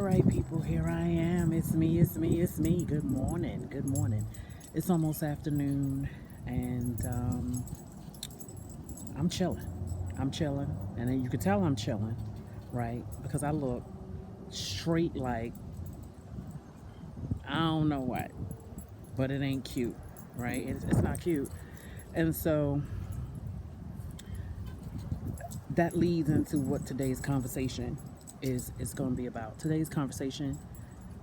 right, people, here I am. It's me. Good morning. Good morning. It's almost afternoon, and I'm chilling. I'm chilling, and then you can tell I'm chilling, right? Because I look straight like I don't know what, but it ain't cute, right? It's not cute. And so that leads into what today's conversation is going to be about. Today's conversation,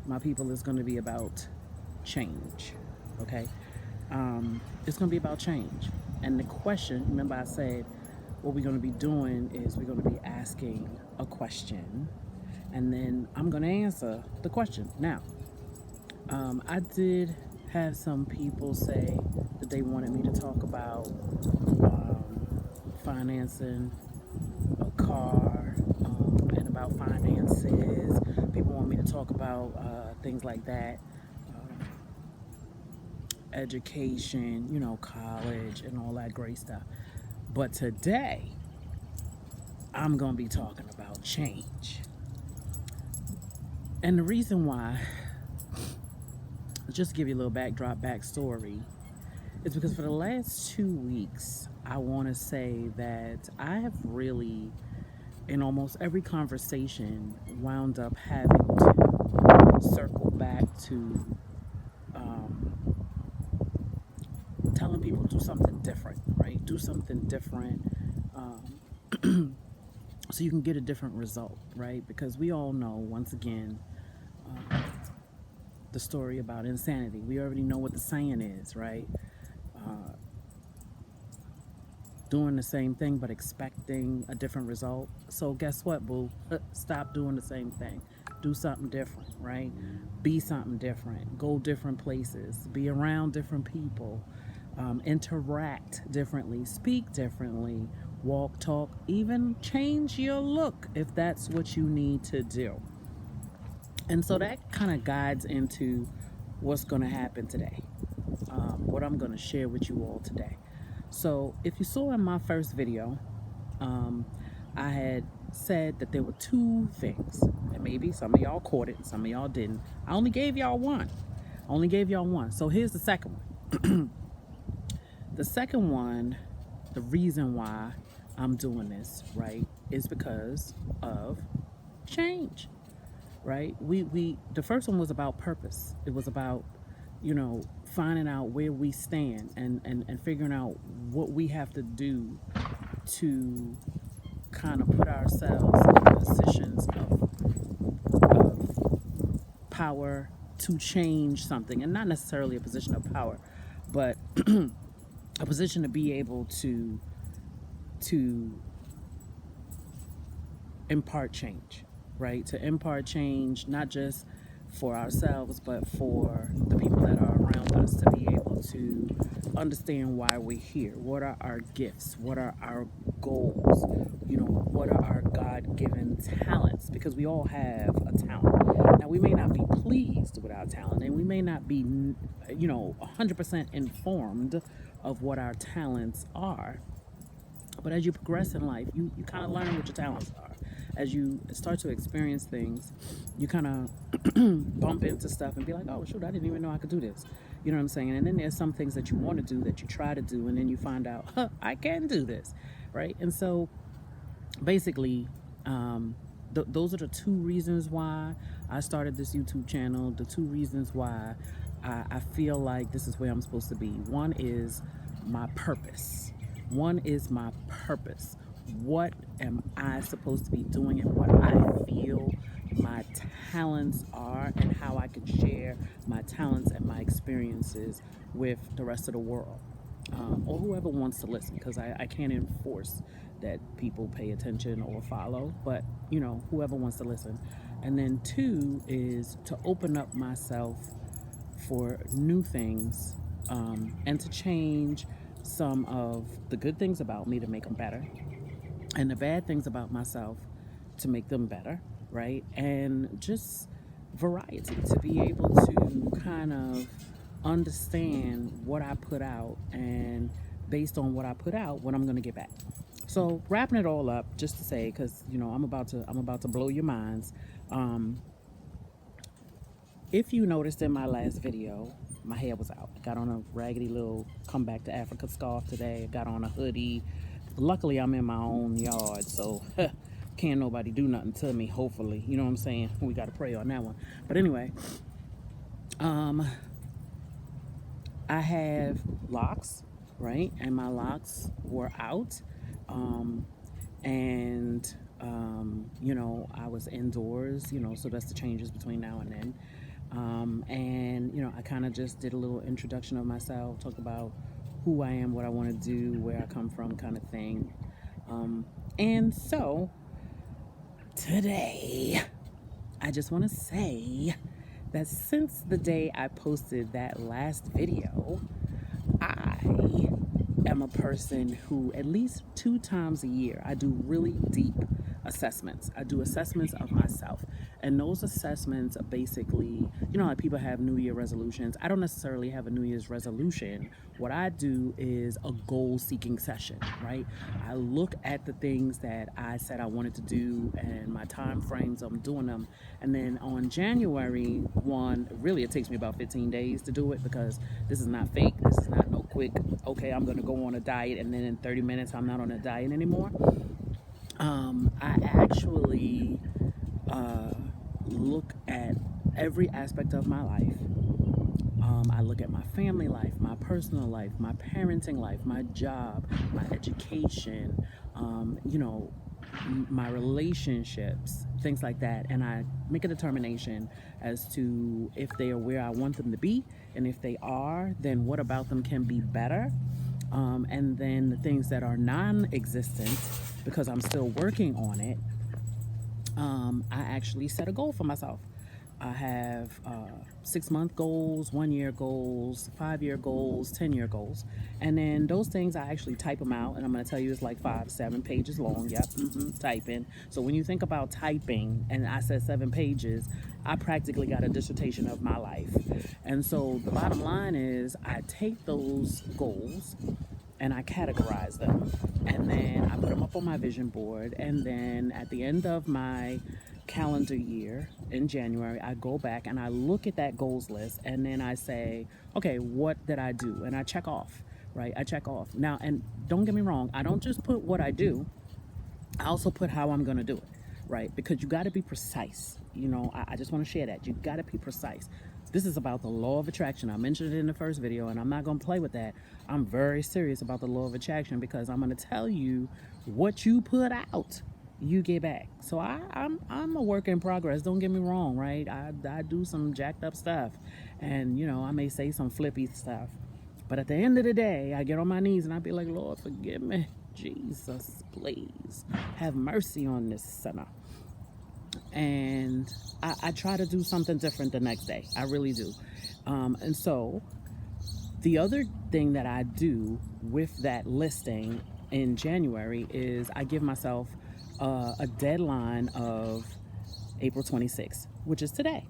my people, is going to be about change. Okay, it's going to be about change. And the question, remember, I said what we're going to be doing is we're going to be asking a question, and then I'm going to answer the question. Now, I did have some people say that they wanted me to talk about financing a car, and about finances. People want me to talk about things like that, education, college and all that great stuff. But today, I'm going to be talking about change. And the reason why, just to give you a little backstory, is because for the last 2 weeks, I want to say that I have really, in almost every conversation, wound up having to circle back to telling people do something different, right? Do something different, so you can get a different result, right? Because we all know, once again, the story about insanity. We already know what the saying is, right? Doing the same thing but expecting a different result. So guess what, boo? Stop doing the same thing. Do something different, right? Be something different. Go different places. Be around different people. Interact differently. Speak differently. Walk, talk, even change your look if that's what you need to do. And so that kind of guides into what's going to happen today, what I'm going to share with you all today. So, if you saw in my first video, I had said that there were two things, and maybe some of y'all caught it, and some of y'all didn't. I only gave y'all one. So, here's the second one. The second one, the reason why I'm doing this, right, is because of change, right? We the first one was about purpose. It was about, finding out where we stand, and figuring out what we have to do to kind of put ourselves in positions of power to change something, and not necessarily a position of power, but a position to be able to impart change, right? To impart change, not just for ourselves, but for the people that are around us, to be able to understand why we're here. What are our gifts? What are our goals? What are our God-given talents? Because we all have a talent. Now, we may not be pleased with our talent, and we may not be, 100% informed of what our talents are. But as you progress in life, you kind of learn what your talents are. As you start to experience things, you kind of bump into stuff and be like, oh, shoot, I didn't even know I could do this. You know what I'm saying? And then there's some things that you want to do that you try to do, and then you find out, I can do this, right? And so basically, those are the two reasons why I started this YouTube channel, the two reasons why I feel like this is where I'm supposed to be. One is my purpose. What am I supposed to be doing, and what I feel my talents are, and how I can share my talents and my experiences with the rest of the world, or whoever wants to listen, because I can't enforce that people pay attention or follow, but whoever wants to listen. And then two is to open up myself for new things, and to change some of the good things about me to make them better, and the bad things about myself to make them better, right? And just variety, to be able to kind of understand what I put out, and based on what I put out, what I'm going to get back. So wrapping it all up, just to say, because I'm about to blow your minds. If you noticed in my last video, my hair was out. I got on a raggedy little come back to Africa scarf today. I got on a hoodie. Luckily, I'm in my own yard, so can't nobody do nothing to me, hopefully. You know what I'm saying? We got to pray on that one. But anyway, I have locks, right? And my locks were out. And you know, I was indoors, you know, so that's the changes between now and then. And you know, I kind of just did a little introduction of myself, talk about who I am, what I want to do, where I come from, kind of thing. And so today, I just want to say that since the day I posted that last video, I am a person who at least 2 times a year I do really deep assessments. I do assessments of myself, and those assessments are basically, you know, like people have New Year resolutions. I don't necessarily have a New Year's resolution. What I do is a goal seeking session, right? I look at the things that I said I wanted to do and my time frames I'm doing them, and then on January 1, really it takes me about 15 days to do it, because this is not fake. This is not no quick, okay, I'm gonna go on a diet and then in 30 minutes I'm not on a diet anymore. I actually look at every aspect of my life. I look at my family life, my personal life, my parenting life, my job, my education, you know, my relationships, things like that. And I make a determination as to if they are where I want them to be. And if they are, then what about them can be better? And then the things that are non-existent, because I'm still working on it, I actually set a goal for myself. I have 6-month goals, 1-year goals, 5-year goals, 10-year goals. And then those things, I actually type them out. And I'm going to tell you it's like 5-7 pages long. Yep, typing. So when you think about typing, and I said 7 pages, I practically got a dissertation of my life. And so the bottom line is I take those goals and I categorize them, and then I put them up on my vision board, and then at the end of my calendar year in January, I go back and I look at that goals list, and then I say, okay, what did I do? And I check off, right? I check off. Now, and don't get me wrong, I don't just put what I do, I also put how I'm gonna do it, right? Because you gotta be precise. You know, I just wanna share that. You gotta be precise. This is about the law of attraction. I mentioned it in the first video, and I'm not going to play with that. I'm very serious about the law of attraction, because I'm going to tell you what you put out, you get back. So I'm a work in progress. Don't get me wrong, right? I do some jacked up stuff, and you know, I may say some flippy stuff, but at the end of the day, I get on my knees and I be like, Lord, forgive me. Jesus, please have mercy on this sinner. And I try to do something different the next day. I really do. And so the other thing that I do with that listing in January is I give myself a deadline of April 26th, which is today.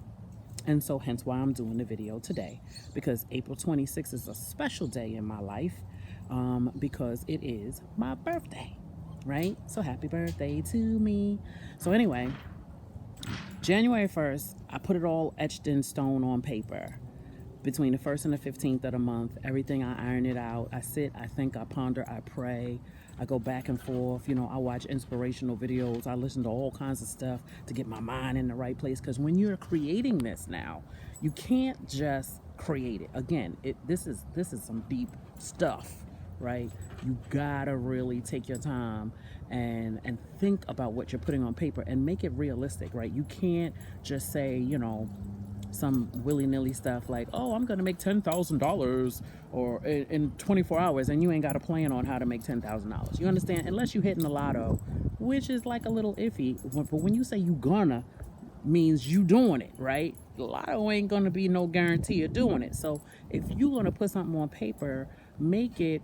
And so hence why I'm doing the video today, because April 26th is a special day in my life, because it is my birthday, right? So happy birthday to me. So anyway, January 1st, I put it all etched in stone on paper. Between the 1st and the 15th of the month, everything, I iron it out. I sit, I think, I ponder, I pray. I go back and forth. You know, I watch inspirational videos. I listen to all kinds of stuff to get my mind in the right place. Because when you're creating this now, you can't just create it. Again, this is some deep stuff, right? You gotta really take your time and think about what you're putting on paper and make it realistic, right? You can't just say, you know, some willy-nilly stuff like, oh, I'm gonna make $10,000 or in 24 hours, and you ain't got a plan on how to make $10,000. You understand? Unless you're hitting the lotto, which is like a little iffy. But when you say you gonna, means you doing it, right? The lotto ain't gonna be no guarantee of doing it. So if you're gonna put something on paper, make it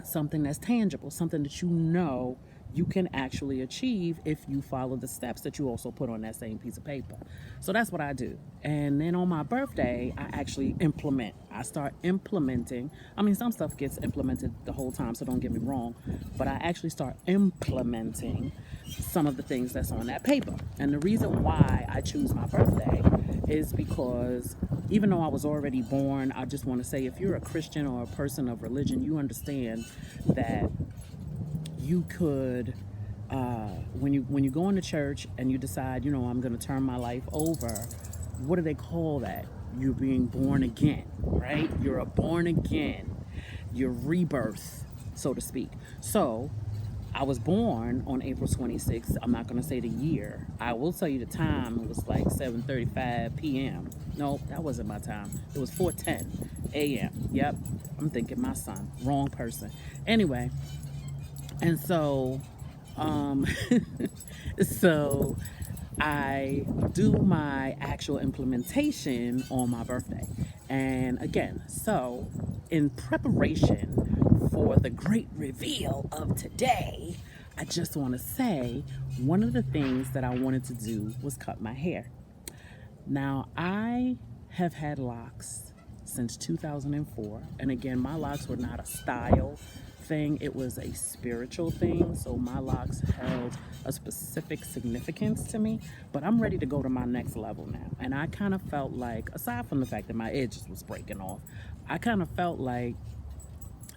something that's tangible, something that you know you can actually achieve if you follow the steps that you also put on that same piece of paper. So that's what I do. And then on my birthday, I actually implement. I start implementing. I mean, some stuff gets implemented the whole time, so don't get me wrong, but I actually start implementing some of the things that's on that paper. And the reason why I choose my birthday is because even though I was already born, I just want to say if you're a Christian or a person of religion, you understand that you could when you go into church and you decide, I'm going to turn my life over. What do they call that? You're being born again, right? You're a born again. Your rebirth, so to speak. So I was born on April 26th. I'm not going to say the year. I will tell you the time. It was like 7:35 p.m. No, that wasn't my time. It was 4:10 a.m. Yep, I'm thinking my son. Wrong person. Anyway, and so, so I do my actual implementation on my birthday. And again, so in preparation for the great reveal of today, I just want to say one of the things that I wanted to do was cut my hair. Now, I have had locks since 2004. And again, my locks were not a style thing, it was a spiritual thing. So my locks held a specific significance to me. But I'm ready to go to my next level now. And I kind of felt like, aside from the fact that my edges was breaking off, I kind of felt like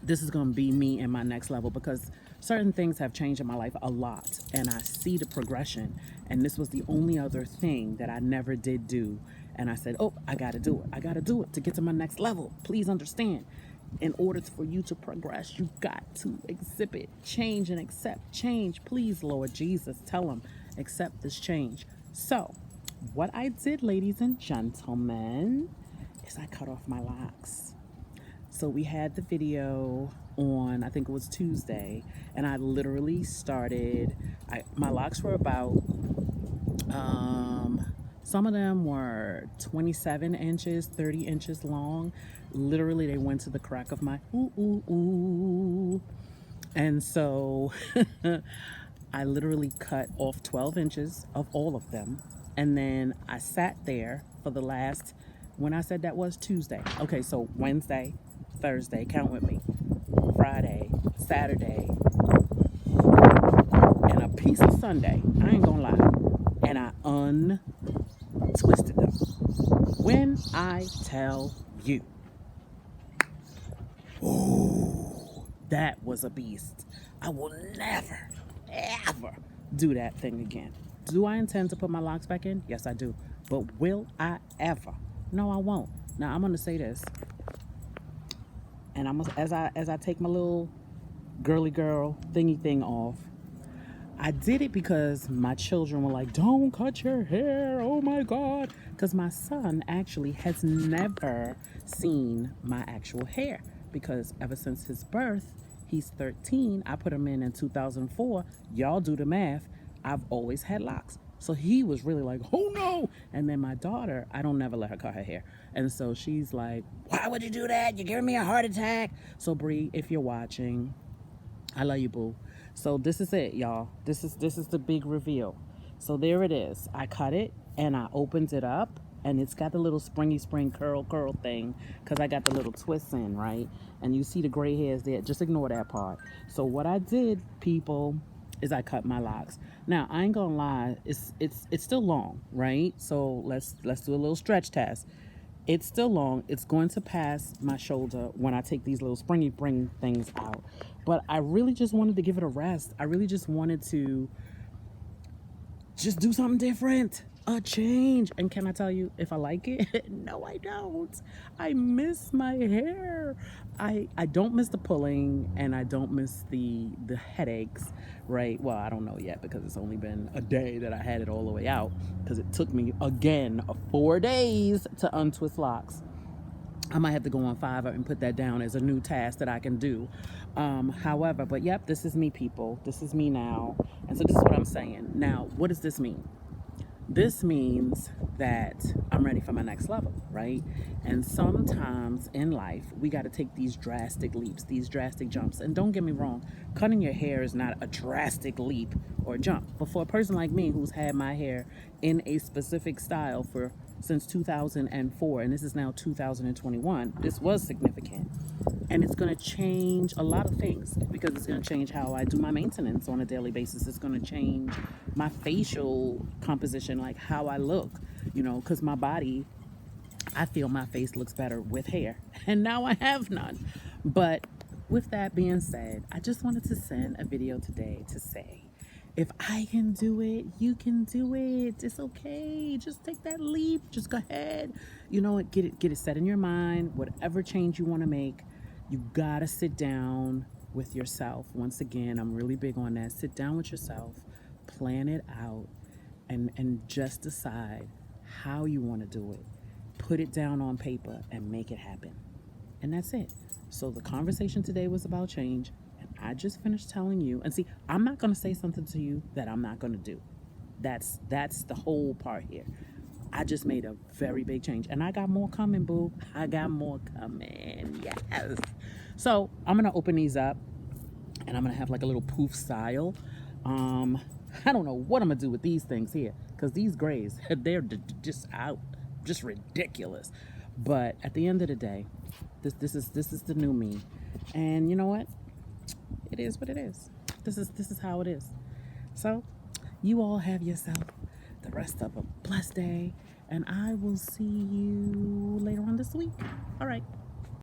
this is going to be me in my next level because certain things have changed in my life a lot and I see the progression, and this was the only other thing that I never did do, and I said, oh, I got to do it to get to my next level. Please understand, in order for you to progress, you got to exhibit change and accept change. Please, Lord Jesus, tell them, accept this change. So what I did, ladies and gentlemen, is I cut off my locks. So we had the video on, I think it was Tuesday, and I literally started, my locks were about, some of them were 27 inches, 30 inches long. Literally, they went to the crack of my ooh. And so I literally cut off 12 inches of all of them. And then I sat there for the last, when I said that was Tuesday. Okay, so Wednesday, Thursday, count with me, Friday, Saturday, and a piece of Sunday. I ain't gonna lie. And I untwisted them. When I tell you, ooh, that was a beast. I will never, ever do that thing again. Do I intend to put my locks back in? Yes, I do. But will I ever? No, I won't. Now, I'm gonna say this. And I'm as I take my little girly girl thingy thing off, I did it because my children were like, don't cut your hair, oh my God. Because my son actually has never seen my actual hair. Because ever since his birth, he's 13. I put him in 2004. Y'all do the math. I've always had locks. So he was really like, oh no. And then my daughter, I don't never let her cut her hair. And so she's like, why would you do that? You're giving me a heart attack. So Bree, if you're watching, I love you, boo. So this is it, y'all. This is the big reveal. So there it is. I cut it and I opened it up, and it's got the little spring curl thing because I got the little twists in, right? And you see the gray hairs there. Just ignore that part. So what I did, people, is I cut my locks. Now, I ain't gonna lie, it's still long, right? So let's do a little stretch test. It's still long. It's going to pass my shoulder when I take these little spring things out. But I really just wanted to give it a rest. I really just wanted to just do something different, a change. And can I tell you if I like it? No, I don't. I miss my hair. I don't miss the pulling, and I don't miss the headaches, right? Well, I don't know yet because it's only been a day that I had it all the way out, because it took me, again, 4 days to untwist locks. I might have to go on Fiverr and put that down as a new task that I can do. However, but yep, this is me, people. This is me now. And so this is what I'm saying. Now, what does this mean? This means that I'm ready for my next level, right? And sometimes in life, we got to take these drastic leaps, these drastic jumps. And don't get me wrong, cutting your hair is not a drastic leap or jump. But for a person like me who's had my hair in a specific style for since 2004, and this is now 2021, this was significant. And it's going to change a lot of things because it's going to change how I do my maintenance on a daily basis. It's going to change my facial composition, like how I look, because my body, I feel my face looks better with hair. And now I have none. But with that being said, I just wanted to send a video today to say, if I can do it, you can do it. It's okay. Just take that leap. Just go ahead. Get it set in your mind. Whatever change you want to make, you gotta sit down with yourself. Once again, I'm really big on that. Sit down with yourself, plan it out, and just decide how you want to do it. Put it down on paper and make it happen. And that's it. So the conversation today was about change. And I just finished telling you, and see, I'm not going to say something to you that I'm not going to do. That's the whole part here. I just made a very big change. And I got more coming, boo. I got more coming. Yes. So I'm going to open these up. And I'm going to have like a little poof style. I don't know what I'm going to do with these things here. Because these grays, they're just out. Just ridiculous. But at the end of the day, this is the new me. And you know what? It is what it is. This is how it is. So you all have yourself the rest of a blessed day, and I will see you later on this week. All right.